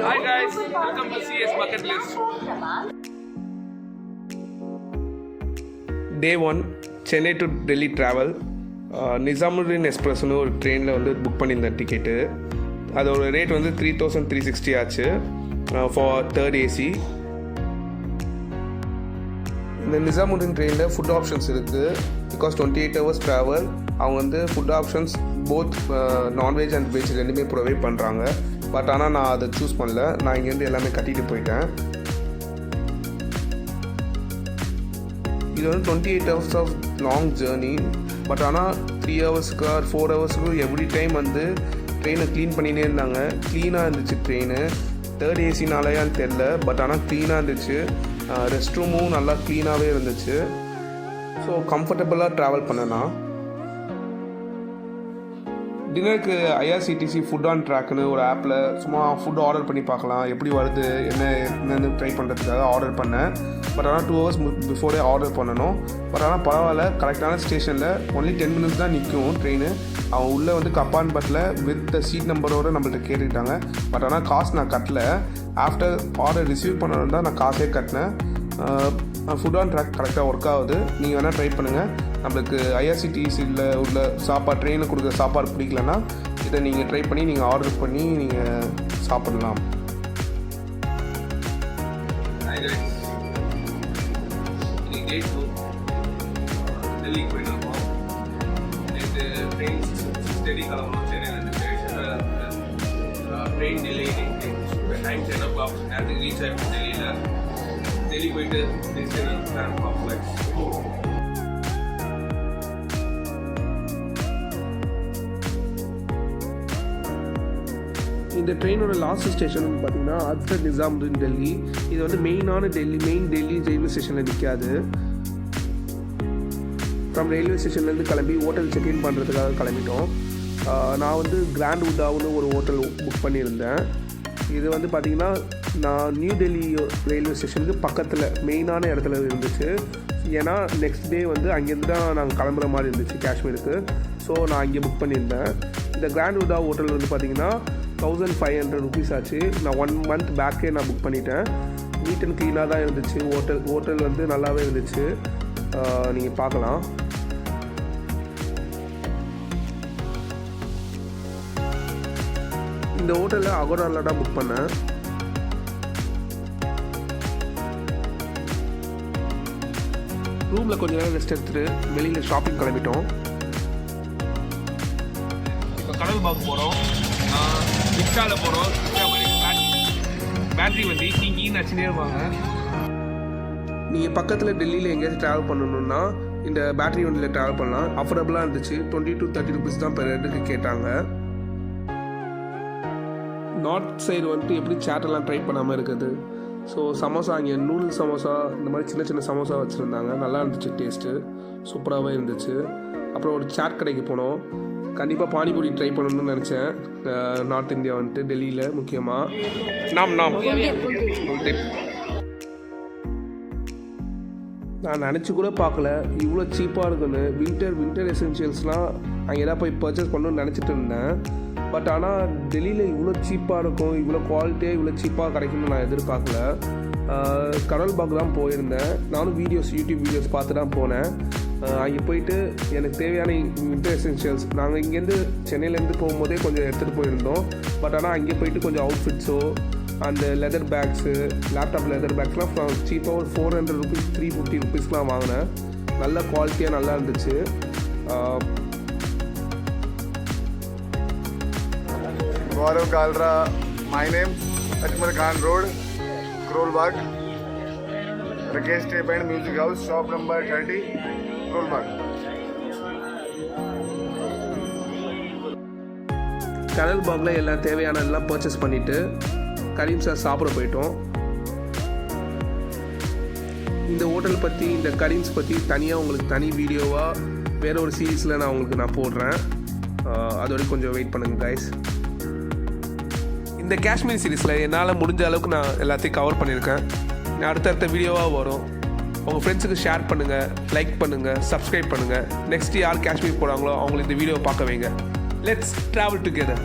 Hi guys, welcome to CS Bucket List. Day 1, Chennai to Delhi travel. Nizamuddin Express ஒரு ட்ரெயினில் வந்து book பண்ணியிருந்தேன் ticket. அதோட rate வந்து 3360 ஆச்சு ஃபார் தேர்ட் ஏசி. இந்த நிசாமுddin ட்ரெயினில் ஃபுட் ஆப்ஷன்ஸ் இருக்குது. பிகாஸ் 28 hours ட்ராவல், அவங்க வந்து food options both non veg and veg ரெண்டுமே ப்ரொவைட் பண்ணுறாங்க. பட் ஆனால் நான் அதை சூஸ் பண்ணல. நான் இங்கேருந்து எல்லாமே கட்டிட்டு போயிட்டேன். இது வந்து 28 hours of long journey. But ஆனால் 3 hours-க்கு ஆர் 4 hours-க்கு எவ்ரி டைம் வந்து ட்ரெயினை க்ளீன் பண்ணினே இருந்தாங்க. க்ளீனாக இருந்துச்சு ட்ரெயின். தேர்ட் ஏசினாலேயான்னு தெரில, பட் ஆனால் க்ளீனாக இருந்துச்சு. ரெஸ்ட் ரூமும் நல்லா க்ளீனாகவே இருந்துச்சு. ஸோ கம்ஃபர்டபுளாக ட்ராவல் பண்ணேன்னா. டின்னருக்கு ஐஆர்சிடிசி ஃபுட் ஆன் ட்ராக்னு ஒரு ஆப்பில் சும்மா ஃபுட் ஆர்டர் பண்ணி பார்க்கலாம், எப்படி வருது என்னென்னு ட்ரை பண்ணுறதுக்காக ஆர்டர் பண்ணேன். பட் ஆனால் 2 hours பிஃபோரே ஆர்டர் பண்ணணும். பட் ஆனால் பரவாயில்ல, கரெக்டான ஸ்டேஷனில் ஒன்லி 10 minutes தான் நிற்கும் ட்ரெயின். அவங்க உள்ளே வந்து கம்பார்ட்மெண்ட்டில் வித் சீட் நம்பரோடு நம்மள்ட்ட கேட்டுக்கிட்டாங்க. பட் ஆனால் காசு நான் கட்டலை. ஆஃப்டர் ஆர்டர் ரிசீவ் பண்ணணும் தான் நான் காசே கட்டினேன். ஃபுட் ஆன் ட்ராக் கரெக்டாக ஒர்க் ஆகுது. நீங்கள் வேணால் ட்ரை பண்ணுங்கள். நம்மளுக்கு ஐஆர்சிடிசியில் உள்ள சாப்பாடு, ட்ரெயினில் கொடுக்குற சாப்பாடு பிடிக்கலன்னா இதை நீங்கள் ட்ரை பண்ணி நீங்கள் ஆர்டர் பண்ணி நீங்கள் சாப்பிடலாம். டெல்லி போயிட்டுருக்கோம். நேற்று ட்ரெயின் ஸ்டடி கிளம்பணும். சென்னையிலேருந்து ட்ரெயின் டெல்லி டைம் 10 o'clock நேரத்துக்கு ரீச் ஆகிடும் டெல்லியில். டெல்லி போயிட்டு பிளான் காம்ப்ளெக்ஸ். இந்த ட்ரெயினோட லாஸ்ட் ஸ்டேஷன் பார்த்தீங்கன்னா ஹஸ்ரத் நிசாமுddin டெல்லி. இது வந்து மெயின் டெல்லி ரயில்வே ஸ்டேஷனில் நிற்காது. ஃப்ரம் ரயில்வே ஸ்டேஷன்லேருந்து கிளம்பி ஹோட்டல் செக்இன் பண்ணுறதுக்காக கிளம்பிட்டோம். நான் வந்து கிராண்ட் உட்டாவுன்னு ஒரு ஹோட்டல் புக் பண்ணியிருந்தேன். இது வந்து பார்த்திங்கன்னா நான் நியூ டெல்லி ரயில்வே ஸ்டேஷனுக்கு பக்கத்தில் மெயினான இடத்துல இருந்துச்சு. ஏன்னா நெக்ஸ்ட் டே வந்து அங்கேருந்து தான் நாங்கள் கிளம்புற மாதிரி இருந்துச்சு காஷ்மீருக்கு. ஸோ நான் அங்கே புக் பண்ணியிருந்தேன். இந்த கிராண்ட் உட்டா ஹோட்டல் வந்து பார்த்திங்கன்னா 1500 rupees ஆச்சு. நான் 1 month பேக்கே நான் புக் பண்ணிட்டேன். நீட் அண்ட் க்ளீனாக தான் இருந்துச்சு. ஹோட்டல் வந்து நல்லாவே இருந்துச்சு. நீங்கள் பார்க்கலாம். இந்த ஹோட்டலில் அகோராவில் தான் புக் பண்ணேன். ரூமில் கொஞ்சம் நேரம் ரெஸ்ட் எடுத்துகிட்டு வெளியில் ஷாப்பிங் கிளம்பிட்டோம். இப்போ கடல் பாக் போகிறோம். ரிக்ஷாவில் போகிறோம். பேட்ரி வண்டி கீன்னு நச்சுனே இருப்பாங்க. நீங்கள் பக்கத்தில் டெல்லியில் எங்கேயாச்சும் ட்ராவல் பண்ணணுன்னா இந்த பேட்ரி வண்டியில் ட்ராவல் பண்ணலாம். அஃபோர்டபுளாக இருந்துச்சு. 20 to 30 rupees தான் பெர் ஹெட்டுக்கு கேட்டாங்க. நார்த் சைடு வந்துட்டு எப்படி சேட்டெல்லாம் ட்ரை பண்ணாமல் இருக்குது. ஸோ சமோசா, இங்கே நூடுல்ஸ் சமோசா இந்த மாதிரி சின்ன சின்ன சமோசா வச்சுருந்தாங்க. நல்லா இருந்துச்சு, டேஸ்ட்டு சூப்பராகவே இருந்துச்சு. அப்புறம் ஒரு சாட் கடைக்கு போனோம். கண்டிப்பாக பானிபூரி ட்ரை பண்ணணும்னு நினச்சேன். நார்த் இந்தியா வந்துட்டு டெல்லியில் முக்கியமாக நான் நினச்சி கூட பார்க்கல இவ்வளோ சீப்பாக இருக்குன்னு. வின்டர் எசென்ஷியல்ஸ்லாம் அங்கே எதாவது போய் பர்ச்சேஸ் பண்ணணும்னு நினச்சிட்டு இருந்தேன். பட் ஆனால் டெல்லியில் இவ்வளோ சீப்பாக இருக்கும், இவ்வளோ குவாலிட்டியாக இவ்வளோ சீப்பாக கிடைக்கும்னு நான் எதிர்பார்க்கல. கரோல் பாக் தான் போயிருந்தேன். நானும் யூடியூப் வீடியோஸ் பார்த்து தான் போனேன். அங்கே போயிட்டு எனக்கு தேவையான வின்டர் எசென்ஷியல்ஸ் நாங்கள் இங்கேருந்து சென்னையிலேருந்து போகும்போதே கொஞ்சம் எடுத்துகிட்டு போயிருந்தோம். பட் ஆனால் அங்கே போயிட்டு கொஞ்சம் அவுட்ஃபிட்ஸோ அந்த லெதர் பேக்ஸு, லேப்டாப் லெதர் பேக்ஸ்லாம் சீப்பாக ஒரு 400 rupees 350 rupeesலாம் வாங்கினேன். நல்ல குவாலிட்டியாக நல்லா இருந்துச்சு. Ghaffar Galra, my name, Ajmal Khan Road, Karol Bagh, Rakesh Tape and Music House, shop number 30, Karol Bagh. கடல் பாகில் எல்லாம் தேவையானதெல்லாம் பர்ச்சேஸ் பண்ணிவிட்டு கரீம் சார் சாப்பிட போயிட்டோம். இந்த ஹோட்டல் பற்றி, இந்த கரீம்ஸ் பற்றி தனியாக உங்களுக்கு தனி வீடியோவாக வேறு ஒரு சீரீஸில் நான் போடுறேன். அதோட கொஞ்சம் வெயிட் பண்ணுங்கள் கைஸ். இந்த காஷ்மீர் சீரீஸில் என்னால் முடிஞ்ச அளவுக்கு நான் எல்லாத்தையும் கவர் பண்ணியிருக்கேன். அடுத்தடுத்த வீடியோவாக வரும். உங்கள் ஃப்ரெண்ட்ஸுக்கு ஷேர் பண்ணுங்கள், லைக் பண்ணுங்கள், சப்ஸ்கிரைப் பண்ணுங்கள். நெக்ஸ்ட் யார் காஷ்மீர் போகிறாங்களோ அவங்களுக்கு இந்த வீடியோவை பார்க்க வைங்க. Let's travel together.